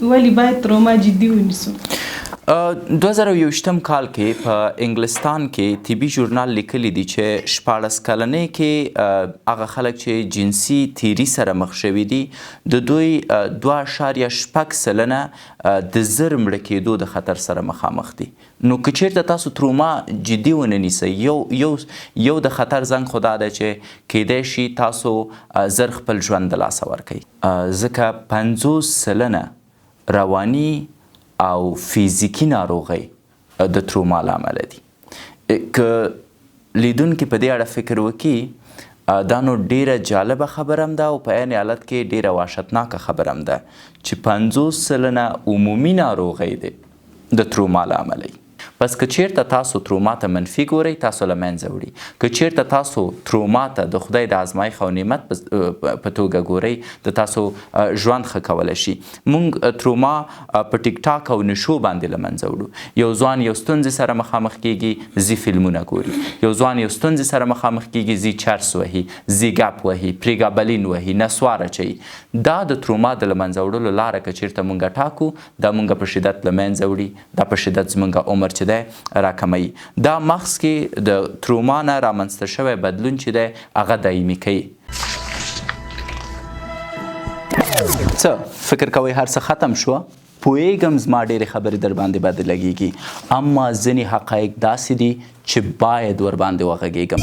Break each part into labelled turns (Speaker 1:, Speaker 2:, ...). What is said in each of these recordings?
Speaker 1: ولې باید تروما جدي ونیسو؟
Speaker 2: 2021 کال کې په انګلستان کې طبي ژورنال لیکلی دی چې 14 کلنۍ کې هغه خلک چې جنسي تیري سره مخ شوي دي د دوی 2.6 سلنه د زر مړه کېدو د خطر سره مخامخ دي. نو که چیرته تاسو تروما جدي ونه نیسئ یو د خطر زنګ خو دا ده چې کیدای شي تاسو زر خپل ژوند د لاسه ورکئ، ځکه 50 سلنه رواني او فیزیکی ناروغۍ د تروما له امله دي. که لیدونکي په دې اړه فکر وکړي دا نو ډیره جالبه خبره هم ده او په عین حالت کې ډیره وحشتناکه خبره هم ده چې 50 سلنه عمومي ناروغۍ دی د تروما له امله. پس که چیرته تاسو تروما ته منفي ګورئ تاسو له منځه وړي، که چیرته تاسو تروما ته د خدای د ازمایښت او نعمت په توګه ګورئ د تاسو ژوند ښه کولی شي. موږ تروما په ټیک ټاک او نشو باندې له منځه وړو. یو ځوان یو ستونزې سره مخامخ کیږي ځي فلمونه ګوري، یو ځوان یو ستونزې سره مخامخ کیږي ځي چرس وهي، ځي ګپ وهي، پریګابلین وهي، نسوار اچوي. دا د تروما د له منځه وړلو لاره که چیرته موږ ټاکو دا موږ په شدت له منځه وړي، دا په شدت زموږ عمر چې دی راکموي. دا مغز کې د تروما نه رامنځته شوی بدلون چې دی هغه دایمي کوي. څه فکر کوئ هر څه ختم شوه؟ پوهیږم زما ډېرې خبرې در باندې بد لګیږي، اما ځینې حقایق داسې دي چې باید ور باندې وغږیږم.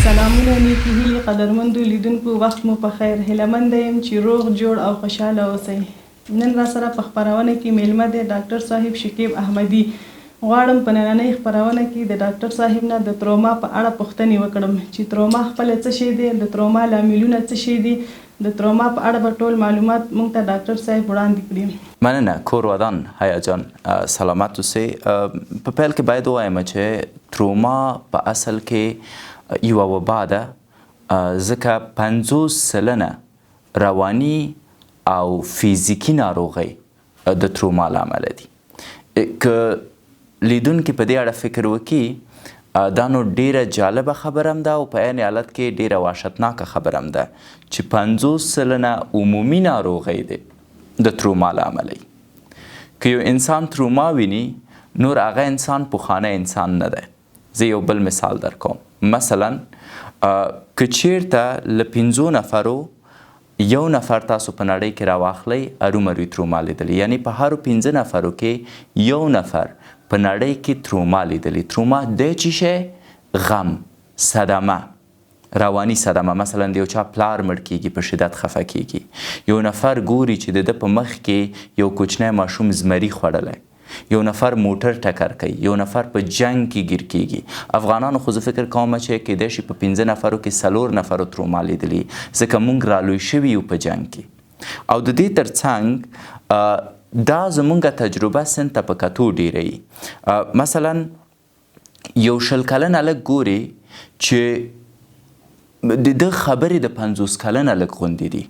Speaker 1: سلامونه، نیکې هیلې قدرمندو لیدونکو، وخت مو په خیر. هیلهمنده یم چې روغ جوړ او خوشحاله اوسئ. نن را سره په خپرونه کې میلمه دی ډاکټر صاحب شکیب احمدي. غواړم په نننۍ خپرونه کې د ډاکټر صاحب نه د تروما په اړه پوښتنې وکړم چې تروما خپله څه شی دی، د تروما لاملونه څه شی دي، د تروما په اړه به ټول معلومات موږ ته ډاکټر صاحب وړاندې کړي.
Speaker 2: مننه کور ودان حیا جان، سلامت اوسئ. په پیل کې باید ووایم چې تروما په اصل کې یوه وبا ده، ځکه 50 سلنه رواني او فیزیکی ناروغۍ د تروما له امله دي. که لیدونکي په دې اړه فکر وکړي دا نو ډیره جالبه خبره هم ده او په عین حالت کې ډیره وحشتناکه خبره هم ده چې 50 سلنه عمومي ناروغۍ دی د تروما له امله. که یو انسان تروما ویني نور هغه انسان پخوانی انسان نه دی. زه یو بل مثال در کوم. مثلا که چیرته له 5 نفرو یو نفر تاسو په نړۍ کې راواخلی ارومروي تروما لیدلی، یعنی په هرو 5 نفرو کې یو نفر په نړۍ کې تروما لیدلی. تروما دی چې شی غم، صدمه، رواني صدمه. مثلا د یو چا پلار مړ کیږي په شدت خفه کیږي، یو نفر ګوري چې د ده په مخ کې یو کوچنی ماشوم زمري خوړلی، یو نفر موټر ټکر کوي، یو نفر په جنگ کې ګیر کیږي. افغانانو خو زه فکر کوم چې کیدای شي په 15 نفرو کې 4 نفرو تروما لیدلي، ځکه موږ رالوی شوي یو په جنگ کې. او د دې ترڅنګ دا زموږ تجربه سن ته په کتو ډیروي. مثلا یو 20 کلن هلک ګوري چې د ده خبرې د 50 کلن هلک غوندې دي،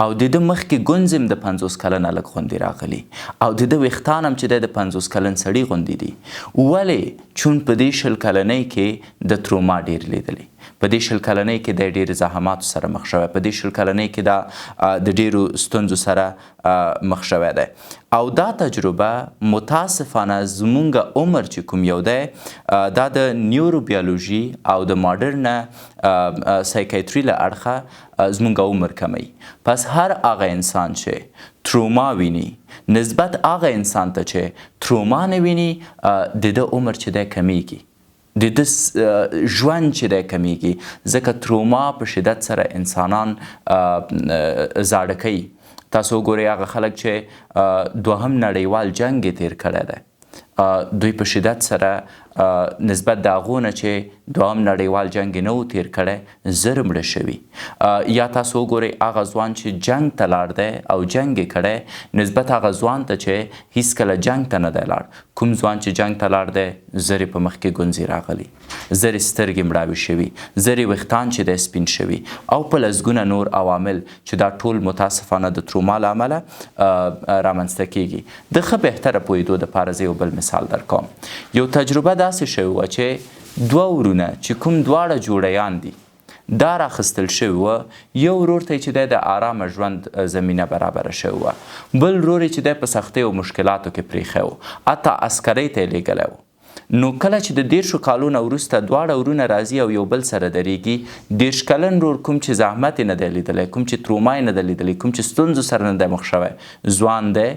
Speaker 2: او د ده مخکې ګونځ هم د 50 کلن هلک غوندې راغلي، او د ده ویښتان هم چې دی د 50 کلن سړي غوندې دي. ولې؟ چون په دې 20 کلنۍ کې د تروما ډیر لیدلی، په دې 20 کلنۍ کې د ډېرو زحماتو سره مخ شوی، په دې 20 کلنۍ کې دا د ډېرو ستونزو سره مخ شوی دی. او دا تجربه متاسفانه زمونږ عمر چې کوم یو دی دا د نیوروبیولوژي او د ماډرن سایکیاتري له اړخه زمونږ عمر کمی. پس هر هغه انسان چې تروما ویني نسبت هغه انسان ته چې تروما نه ویني د ده عمر چې دی کمیږي، د ده ژوند چې دی کمیږي، ځکه تروما په شدت سره انسانان زاړه کوي. تاسو وګورئ هغه خلک چې 2 نړیوال جنګ یې تیر کړی دی، دوی په شدت سره نسبت د هغو نه چې 2 نړیوال جنګ یې نه و تیر کړی زر مړه شوي. یا تاسو وګورئ هغه ځوان چې جنګ ته لاړ دی او جنګ یې کړی نسبت هغه ځوان ته چې هیڅکله جنګ ته نه دی لاړ. کوم ځوان چې جنګ ته لاړ دی زر یې په مخ کې ګونځې راغلي، زر یې سترګې مړاوې شوي، زر یې ویښتان چې دی سپین شوي، او په لسګونه نور عوامل چې دا ټول متاسفانه د تروما له امله رامنځته کیږي. د ښه بهتره پوهېدو دپاره زه یو بل مثال در کوم. یو تجربه داسې شوې وه چې 2 ورونه چې کوم دواړه جوړیان دي دا راخیستل شوي وه. یو ورور ته چې دی د آرامه ژوند زمینه برابره شوې وه، بل ورور یې چې دی په سختیو او مشکلاتو کې پریښی و، حتی عسکرۍ ته یې لیږلی و. نو کله چې د 10 کالو نه وروسته دواړه ورونه راځي او یو بل سره درېږي، 10 کلن ورور کوم چې زحمت یې نه دی لیدلی، کوم چې تروما یې نه ده لیدلی، کوم چې ستونزو سره نه دی مخ شوی، ځوان دی،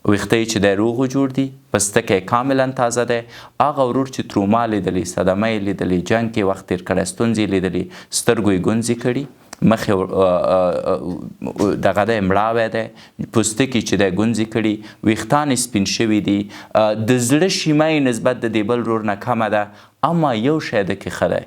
Speaker 2: ویښته یې چې دی روغ و جوړ دي، پوستکی کاملا تازه دی. هغه ورور چې تروما لیدلی، صدمه یې لیدلی، جنګ کې وخت تېر کړی، ستونزې یې لیدلي، سترګو یې ګونځې کړي، مخ یې دغه دی مړاوی دی، پوستکي چې دی ګونځې کړي، ویښتان یې سپین شوي دي، د زړه شیمه یې نسبت د دې بل ورور نه کمه ده. اما یو شی ده کې ښه دی،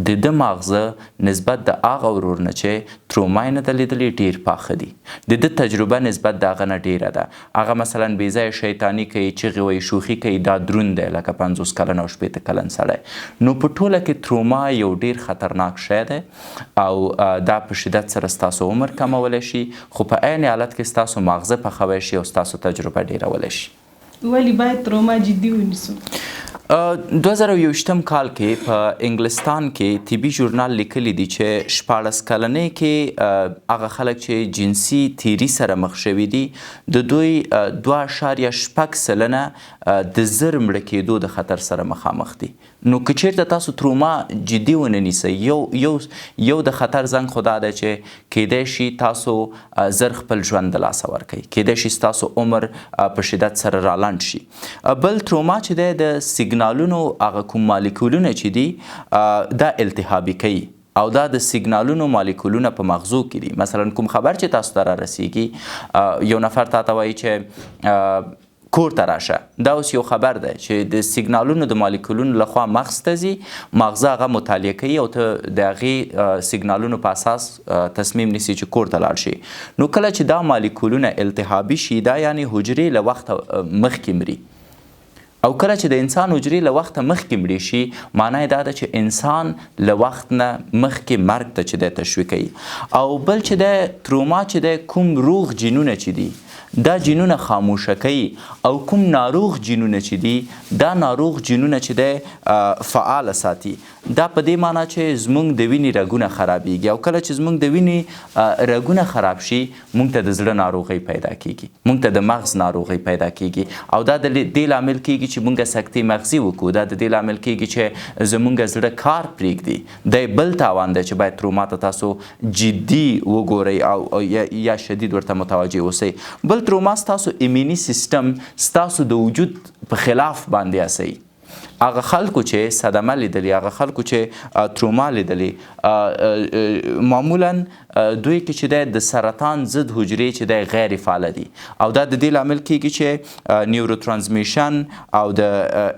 Speaker 2: د ده ماغزه نسبت د هغه ورور نه چې تروما یې نه ده لیدلې ډېر پاخه دي، د ده تجربه نسبت د هغه نه ډېره ده. هغه مثلا بې ځایه شیطاني کوي، چغې وایي، شوخي کوي، دا دروند دی لکه 50 کلن او 80 کلن سړی. نو په ټوله کې تروما یو ډېر خطرناک شی دی او دا په شدت سره ستاسو عمر کمولی شي، خو په عین حالت کې ستاسو ماغزه پخوی شي او ستاسو تجربه ډېرولی شي.
Speaker 1: ولې باید تروما جدي ونیسو؟
Speaker 2: 2021 کال کې په انګلستان کې طبي ژورنال لیکلی دی چې 14 کلنۍ کې هغه خلک چې جنسي تیري سره مخ شوي دي، د دوی 2.6 سلنه د زر مړه کېدو د خطر سره مخامخ دي. نو که چیرته تاسو تروما جدي ونه نیسئ، یو د خطر زنګ خو دا دی چې کیدای شي تاسو زر خپل ژوند د لاسه ورکوئ، کیدای شي ستاسو عمر په شدت سره رالنډ شي. بل تروما چې دی د سیګنالونو هغه کوم مالیکولونه چې دي دا التهابي کوي او دا د سیګنالونو مالیکولونه په مغزو کې دي. مثلا کوم خبر چې تاسو ته رارسیږي، یو نفر تاته وایي چې کور ته راشه، دا اوس یو خبر دی چې د سیګنالونو د مالیکولونو لخوا مغز ته ځي، مغزه هغه مطالعه کوي او ته د هغې سیګنالونو په اساس تصمیم نیسي چې کور ته لاړ شي. نو کله چې دا مالیکولونه التهابي شي، دا یعنی حجرې له وخته مخکې مري، او کله چې د انسان حجرې له وخته مخکې مړې شي، معنی دا ده چې انسان له وخت نه مخکې مرګ ته چې دی تشویقوي. او بل چې دی تروما چې دی کوم روغ جینونه چې دي دا جینونه خاموشه کوي، او کوم ناروغ جینونه چې دي دا ناروغ جینونه چې دی فعال ساتي. دا په دې معنی چې زموږ د وینې رګونه خرابېږي، او کله چې زموږ د وینې رګونه خراب شي، موږ ته د زړه ناروغۍ پیدا کیږي، موږ ته د مغز ناروغۍ پیدا کیږي، او دا د دې لامل کیږي چې موږ سکتې مغزي وکړو، دا د دې لامل کیږي چې زموږ زړه کار پرېږدي. دی بل تاوان دی چې باید تروما ته تاسو جدي وګورئ او یا شدید ورته متوجه اوسئ. بل تروما ستاسو ایمینی سیستم ستاسو د وجود په خلاف باندې اسی. هغه خلکو چې صدمه لیدلي، هغه خلکو چې تروما لیدلي، معمولا دوی کې چې دی د سرطان ضد حجرې چې دی غیر فعاله دي، او دا د دې لامل کیږي چې نیورو ترانسمیشن او د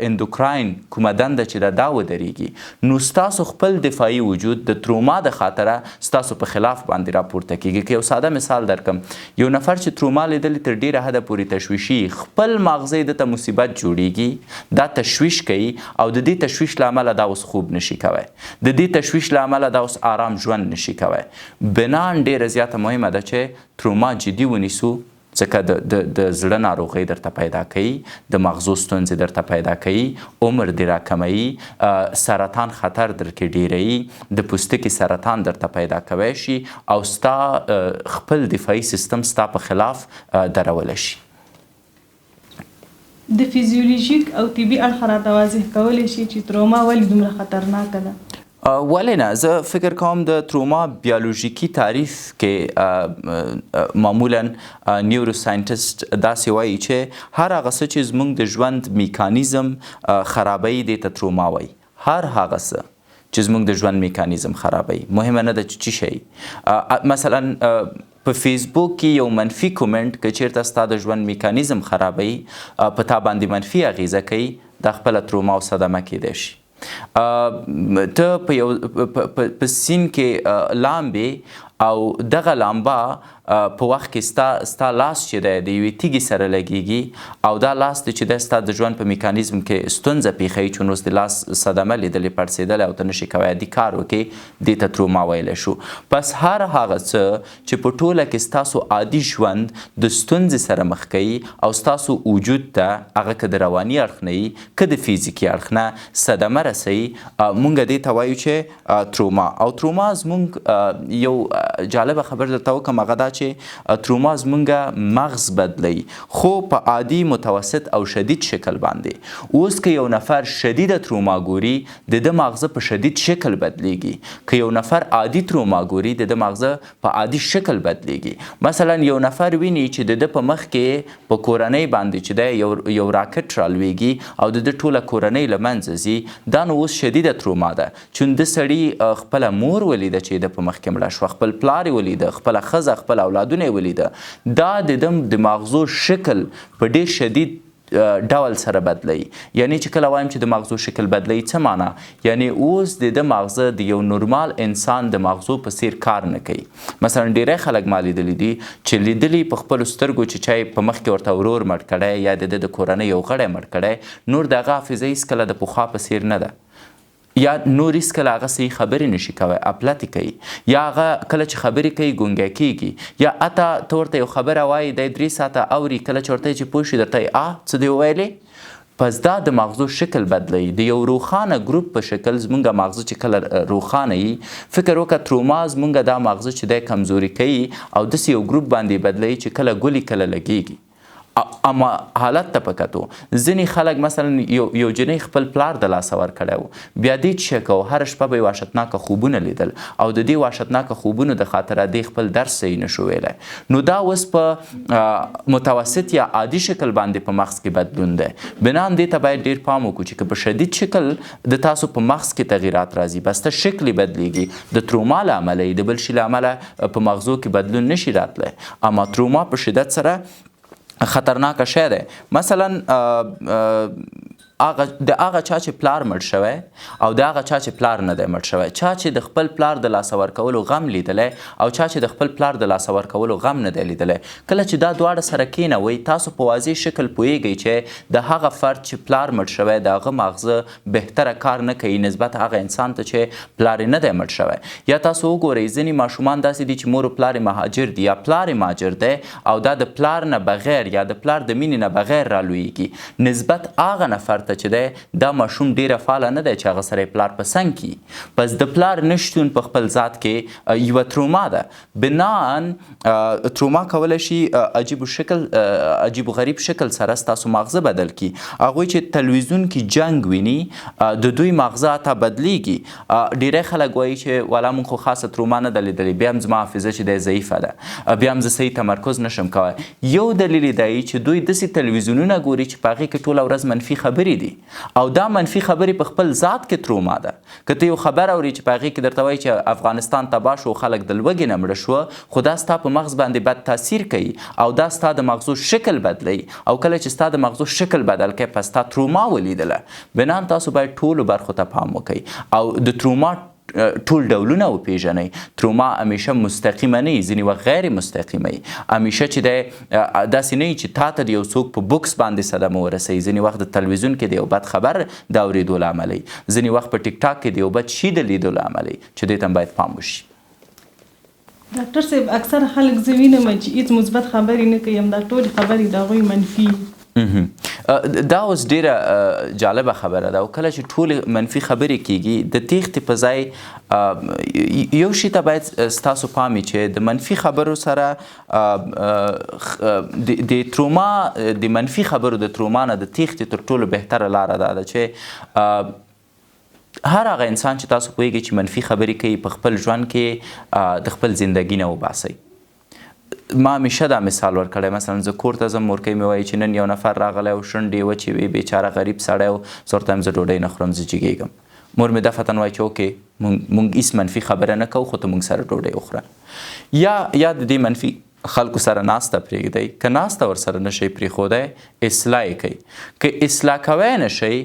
Speaker 2: اندوکراین کومه دنده چې ده دا ودرېږي. نو ستاسو خپل دفاعي وجود د تروما د خاطره ستاسو په خلاف باندې راپورته کیږي. که یو ساده مثال درکم، یو نفر چې تروما لیدلي تر ډیره حده پورې تشویشي، خپل ماغزه د ته مصیبت جوړیږي، دا تشویش کوي، او د دې تشویش له امله دا اوس خوب نشي کوی، د دې تشویش له امله دا اوس آرام ژوند نشي کوی. بنان ډیره زیاته مهمه ده چې تروما جدي ونیسو، ځکه د زړه ناروغۍ درته پیدا کوي، د مغزو ستونزې درته پیدا کوي، عمر دې راکموي، سرطان خطر درکې ډیروي، د پوستکي سرطان درته پیدا کوی شي، او ستا خپل دفاعي سیستم ستا په خلاف درولی شي.
Speaker 1: د فیزیولوژیک او طبي اړخ راته واضح کولی شي چې تروما ولې دومره خطرناکه ده؟
Speaker 2: ولې نه، زه فکر کوم د تروما بیولوژیکي تعریف کې معمولا نیوروساینټسټ داسې وایي چې هر هغه څه چې زموږ د ژوند میکانیزم خرابوي دې ته تروما وایي. هر هغه څه چې زموږ د ژوند میکانیزم خرابوي، مهمه نه ده چې څه شی. مثلا په فیسبوک کې یو منفي کومنټ که چیرته ستا د ژوند میکانیزم خرابوي، په تا باندې منفي اغیزه کوي، دا خپله تروما او صدمه کیدای شي. ته په سین کې لامبې او دغه لامبه په وخت کې ستا لاس چې دی د یوې تیږې سره لګیږي او دا لاس دی چې دی ستا د ژوند په میکانیزم کې ستونزه پیښوي چې نو اوس د لاس صدمه لیدلې پړسېدلی او ته نشي کوی عادي کار وکړې دې ته تروما ویلی شو. پس هر هغه څه چې په ټوله کې ستاسو عادي ژوند د ستونزې سره مخ کوي او ستاسو وجود ته هغه که د رواني اړخ نه وي که د فزیکي اړخ نه صدمه رسوي مونږ دې ته وایو چې تروما. او تروما زمونږ یو جالبه خبر درته وکړم هغه دا چې تروما زمونږ مغز بدلی خو په عادي متوسط او شدید شکل باندې. اوس که یو نفر شدید تروما ګوري د ده مغزه په شدید شکل بدلیږي، که یو نفر عادي تروما ګوري د ده مغزه په عادي شکل بدلیږي. مثلا یو نفر ویني چې د ده په مخ کې په کورنۍ باندې چې دی یو راکټ رالویږي او د ده ټوله کورنۍ له منځه ځي، دا نو اوس شدیده تروما ده. چون د سړي خپله مور ولیده چې د په مخ کې مړه شوه، خپل پلار یې ولیده، خپله ښځه خپل اولادونه یې ولیده، دا د مغزو شکل په ډېر شدید ډول سره بدلی. یعنی چې کله وایم چې د مغزو شکل بدلی څه معنا؟ یعنی اوس د ده مغزه د یو نورمال انسان د مغزو په څیر کار نه کوي. مثلا ډیری خلک ما لیدلی دي چې لیدلی په خپلو سترګو چې چای په مخ کې ورته ورور مړ کړی یا د ده د کورنۍ یو غړی مړ کړی، نور د هغه حافظه هېڅکله د پخوا په څیر نه ده، یا نور هېڅکله هغه صحیح خبرې نشي کوی، اپلتې کوي، یا هغه کله چې خبرې کوي ګونګی کېږي، یا حتی ته ورته یو خبره وایي دی 3 ساعته اوري، کله چې ورته چې پوه شي درته څه دی وویلې. پس دا د مغزو شکل بدلی. د یو روښانه ګروپ په شکل زمونږ مغزه چې کله روښانه وي، فکر وکړه تروما زمونږ دا مغزه چې دی کمزوري کوي او داسې یو ګروپ باندې بدلی چې کله ګلي کله لګیږي. اما حالت ته په کتو ځینې خلک مثلا یو جنۍ خپل پلار د لاسه ورکړی و، بیا دې چیک کوو هره شپه به یې وحشتناکه خوبونه لیدل او د دې وحشتناکه خوبونو د خاطره دې خپل درس صحیح نشو ویلی. نو دا اوس په متوسط یا عادي شکل باندې په مغز کې بدلون دی. بنان دې ته باید ډېر پام وکړو چې که په شدید شکل د تاسو په مغز کې تغییرات راځي، بس ته شکل بدلیږي، د تروما له امله د بل شي له امله په مغزو کې بدلون نشي راتلی. اما تروما په شدت سره خطرناکه شی دی. مثلا د هغه چا چې پلار مړ شوی او د هغه چا چې پلار نه دی مړ شوی، چا چې د خپل پلار د لاسه ورکولو غم لیدلی او چا چې د خپل پلار د لاسه ورکولو غم نه دی لیدلی، کله چې دا دواړه سره کینوئ تاسو په واضح شکل پوهیږئ چې د هغه فرد چې پلار مړ شوی د هغه مغزه بهتره کار نه کوي نسبت هغه انسان ته چې پلار نه دی مړ شوی. یا تاسو وګورئ ځینې ماشومان داسې دي چې مور و پلار مهاجر دي یا پلار مهاجر دی او دا د پلار نه بغیر یا د پلار د مینې نه بغیر رالویږي، نسبت هغه نفر چې دی دا ماشوم ډیره فعاله نه دی چې هغه سره پلار په څنګ کي. پس د پلار نشتون په خپل ذات کې یوه تروما ده. بنان تروما کولی شي عجیب و غریب شکل سره ستاسو مغزه بدل کی. هغوی چې تلویزیون کې جنگ ویني د دوی مغزه حتی بدلیږي. ډیری خلک وایي چې والا مونږ خو خاصه تروما نه ده لیدلې، بیا هم زما حافظه چې دی ضعیفه ده، بیا هم زه صحیح تمرکز نشم کوی. یو دلیل دی چې دوی داسې تلویزیونونه ګوري چې په هغې کې ټوله ورځ منفي خبرې دي او دا منفي خبرې په خپل ذات کې تروما ده. که ته یو خبر اوري چې په هغې کې درته وایي چې افغانستان تباه شو، خلک د لوږې نه مړه شوه، خو دا ستا په مغز باندې بد تاثیر کوي او دا ستا د مغزو شکل بدلی او کله چې ستا د مغزو شکل بدل کوي پس تا تروما ولیدله. بنان تاسو باید ټولو برخو ته پام وکړئ او د تروما ټول ډولونه وپیژنئ. تروما همیشه مستقیمه نه وي، ځینې وخت غیر مستقیمه وي. همیشه چې دی داسې نه وي چې تا ته د یو څوک په بوکس باندې صدمه ورسوي، ځینې وخت د تلویزیون کې د یو بد خبر د اورېدو له امله وي، ځینې وخت په ټیک ټاک کې د یو بد شي د لیدو له امله وي چې دې ته باید پام وشي.
Speaker 1: ډاکټر صاحب اکثر خلک زه وینم چې هېڅ مثبت خبرې نه کوي، همدا ټولې خبرې د هغوی منفي.
Speaker 2: دا اوس ډیره جالبه خبره ده او کله چې ټولې منفي خبرې کیږي د تیښتې په ځای یو شي ته باید ستاسو پام وي چې د منفي خبرو سره د تروما د منفي خبرو د تروما نه د تیښتې تر ټولو بهتره لاره دا ده چې هر هغه انسان چې تاسو پوهیږئ چې منفي خبرې کوي په خپل ژوند کې د خپل زندګي نه وباسئ. ما همیشه دا مثال ورکړی، مثلا زه کور ته ځم، مورکۍ مې وایي چې نن یو نفر راغلی او شونډې یې وچې وې، بیچاره غریب سړی و، زه ورته وایم زه ډوډۍ نه خورم، زه جګېږم. مور مې دفتن وایي چې اوکې مونږ هېڅ منفي خبره نه کوو خو ته مونږ سره ډوډۍ وخوره. یا د دې منفي خلکو سره ناسته پرېږدئ که ناسته ورسره نشئ پرېښودی اصلاح یې کوئ که اصلاح کوی نشئ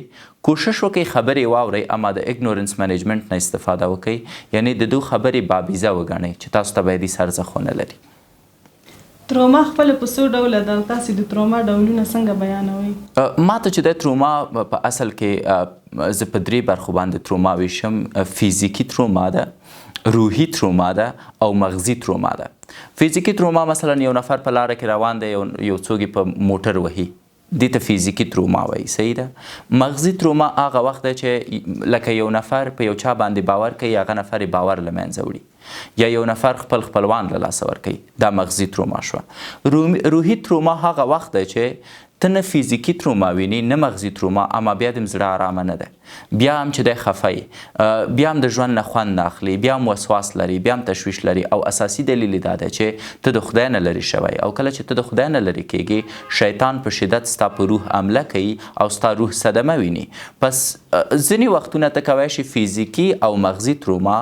Speaker 2: کوشش وکړئ خبرې واورئ اما د اګنورنس منیجمنټ نه استفاده وکړئ یعنې د دوی خبرې بابیزه وګڼئ چې تاسو ته باید سرزخ ونه لري.
Speaker 1: تروما خپل په څو ډوله ده او تاسې د تروما ډولونه څنګه بیانوئ؟
Speaker 2: ما ته چې د تروما په اصل کې زه په 3 برخو باندې تروما ویشم. فیزیکي تروما ده، روحي تروما ده او مغزي تروما ده. فیزیکي تروما مثلا یو نفر په لاره کې روان دی یو څوک په موټر وهي دې ته فیزیکي تروما وایي. صحیح ده. مغزي تروما هغه وخت ده چې لکه یو نفر په یو چا باندې باور کوي هغه نفر یې باور له منځه وړي یا یو نفر خپل خپلوان له لاسه ورکوي، دا مغزي تروما شوه. روحي تروما هغه وخت ده چې ته نه فیزیکي تروما ویني نه مغزي تروما اما بیا د زړه آرامه نه ده، بیا هم چې دی خفه بیا هم د ژوند نه خوند نه اخلي، بیا هم وسواس لري، بیا هم تشویش لري او اساسي دلیل دا ده چې ته د خدای نه لرې شوی او کله چې ته د خدای نه لرې کېږي شیطان په شدت ستا په روح حمله کوي او ستا روح صدمه ویني. پس ځینې وختونه ته کولی شي فیزیکي او مغزي تروما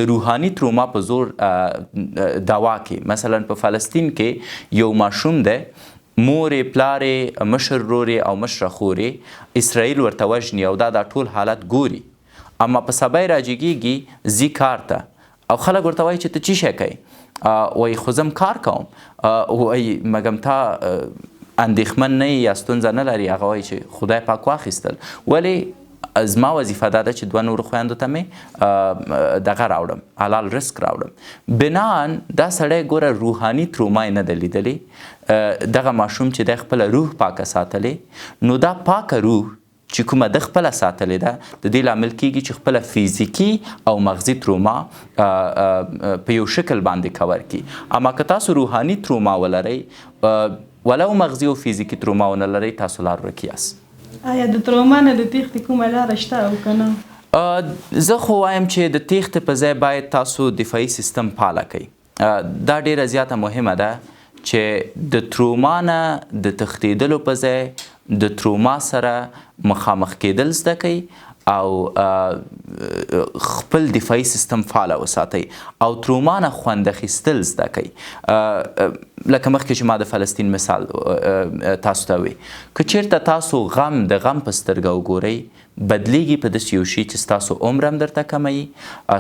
Speaker 2: د روحاني تروما په زور دوا کې. مثلا په فلسطین کې یو ماشوم دی مورې پلارې مشر رورې او مشره خورې اسرائیل ورته وژني او دا ټول حالت ګوري اما په سبا یې راجګېږي ځي کار ته او خلک ورته وایي چې ته څه شی کوې؟ وایي خو زه کار کوم. وایي مګم تا اندېښمن نه یا ستونزه نه لري؟ هغه وایي چې خدای پاک واخیستل. ولې زما وظیفه دا ده چې 2 نورو خویندو ته مې دغه راوړم، حلال رزق راوړم. بنان دا سړی ګوره روحاني تروما یې نه ده لیدلې. دغه ماشوم چې دی خپله روح پاکه ساتلې نو دا پاکه روح چې کومه د خپله ساتلې ده د دې لامل کېږي چې خپله فیزیکي او مغزي تروما په یو شکل باندې کور کړي. اما که تاسو روحاني تروما ولرئ ولو مغزي او فیزیکي تروما ونه لرئ تاسو لار ورک یاست.
Speaker 1: آیا د تروما نه د تېښتې کومه لاره شته او که نه؟
Speaker 2: زه خو وایم چې د تېښتې په ځای باید تاسو دفاعي سیستم فعاله کړئ. دا ډیره زیاته مهمه ده چې د تروما نه د تښتېدلو په ځای د تروما سره مخامخ کېدل زده کړئ او خپل دفاعي سیستم فعاله وساتئ او تروما نه خوند اخیستل زده کړئ. لکه مخکې چې ما د فلسطین مثال تاسو ته وی که چیرته تاسو غم د غم په سترګه وګورئ بدلیږي په داسې یو شي چې ستاسو عمر هم درته کموي،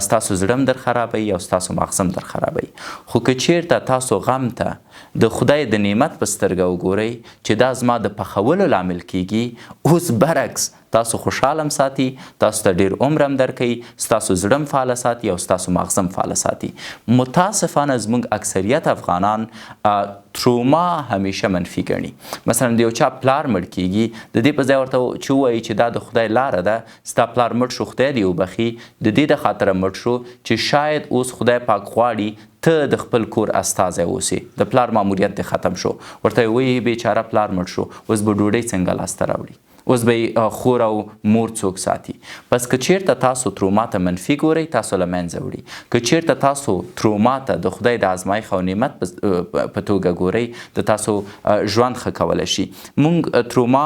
Speaker 2: ستاسو زړه هم در خرابوي او ستاسو مغز هم در خرابوي. خو که چیرته تاسو غم ته د خدای د نعمت په سترګه وګورئ چې دا زما د پخولو لامل کیږي، اوس برعکس تاسو خوشحاله هم ساتي، تاسو ته ډیر عمر هم درکوي، ستاسو زړه هم فعاله ساتي او ستاسو مغز هم فعاله ساتي. متاسفانه زموږ اکثریت افغانان تروما همیشه منفي ګڼي. مثلا د یو چا پلار مړ کیږي د دې په ځای ورته چې ووایي چې دا د خدای لاره ده، ستا پلار مړ شو خدای دې وبخي، د دې د خاطره مړ شو چې شاید اوس خدای پاک غواړي ته د خپل کور استازی اوسې، د پلار ماموریت دې ختم شو. ورته وایي بیچاره پلار مړ شو اوس به ډوډۍ څنګه لاسته راوړي، اوس به خور او مور څوک ساتي. پس که چیرته تاسو تروما ته منفي ګورئ تاسو له منځه وړي. که چیرته تاسو تروما ته د خدای د ازمایښت او نعمت په توګه ګورئ د تاسو ژوند ښه کولی شي. موږ تروما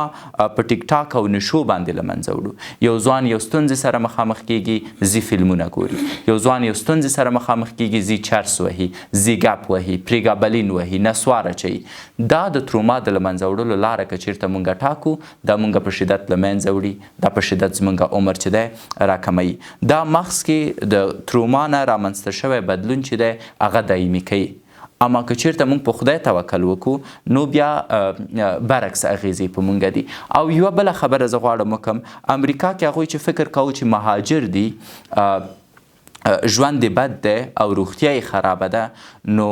Speaker 2: په ټیک ټاک او نشو باندې له منځه وړو. یو ځوان یو ستونزې سره مخامخ کیږي ځي فلمونه ګوري، یو ځوان یو ستونزې سره مخامخ کیږي ځي چرس وهي، ځي ګپ وهي، پریګابلین وهي، نسوار اچوي. دا د تروما د له منځه وړلو لاره که چیرته موږ ټاکو دا موږ په شدت له منځه وړي، دا په شدت زموږ عمر چې دی راکموي. دا مغز کې د تروما نه رامنځته شوی بدلون چې دی هغه دایمي کوي. اما که چیرته موږ په خدای توکل وکړو نو بیا برعکس اغیزې په موږ دي. او یوه بله خبره زه غواړم وکړم، امریکا کې هغوی چې فکر کوو چې مهاجر دي ژوند بد دی او روغتیا یې خرابه ده نو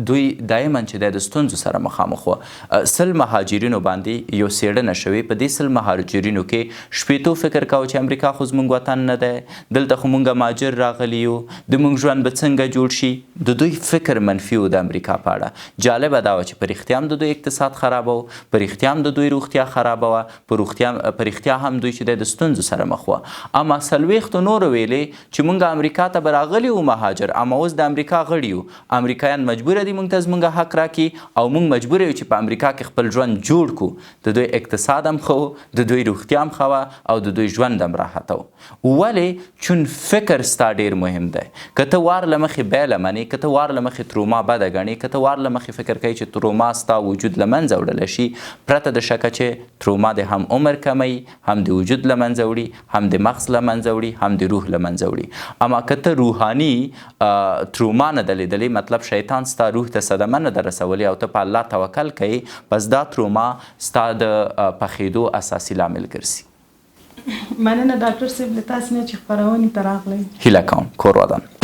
Speaker 2: دوی دایما چې د ستونزو سره مخامخ وو. 100 مهاجرینو باندې یو څېړنه شوې، په دې 100 مهاجرینو کې 80 فکر کوو چې امریکا خو زموږ وطن نه دی، دلته خو موږ مهاجر راغلي یو، د موږ ژوند به څنګه جوړ شي. د دوی فکر منفي و د امریکا په اړه. جالبه دا وه چې په رښتیا هم د دوی اقتصاد خرابه و، په رښتیا هم د دوی روغتیا خرابه وه، په رښتیا هم دوی چې د ستونزو سره مخ وه. اما 40 نورو ویلې چې موږ امریکا ته به راغلي وو مهاجر اما اوس د امریکا غړي یو، امریکایان مجبوره دي موږ ته زموږ حق راکړي او موږ مجبوره یو چې په امریکا کې خپل ژوند جوړ کړو. د دوی اقتصاد هم ښه د دوی روغتیا هم ښه وه او د دوی ژوند هم راحته و. ولې؟ چون فکر ستا ډېر مهم دی. که ته وار له مخې بیله منې، که ته وار له مخې تروما بده ګڼې، که ته وار له مخې فکر کوي چې تروما ستا وجود له منځه وړلی شي، پرته د شکه چې تروما د هم عمر کمی، هم د وجود له منځه وړي، هم د مغز له منځه وړي، هم د روح له منځه وړي. اما که ته روحاني تروما نه ده لیدلې، مطلب شیطان ستا روح ته صدمه نه ده رسولې او ته په الله توکل کوي، پس دا تروما ستا د پخېدو اساسي لامل ګرځي.
Speaker 1: مننه ډاکټر صاحب له تاسو نه چې خپرونې ته راغلی.
Speaker 2: هیله کوم کور ودان.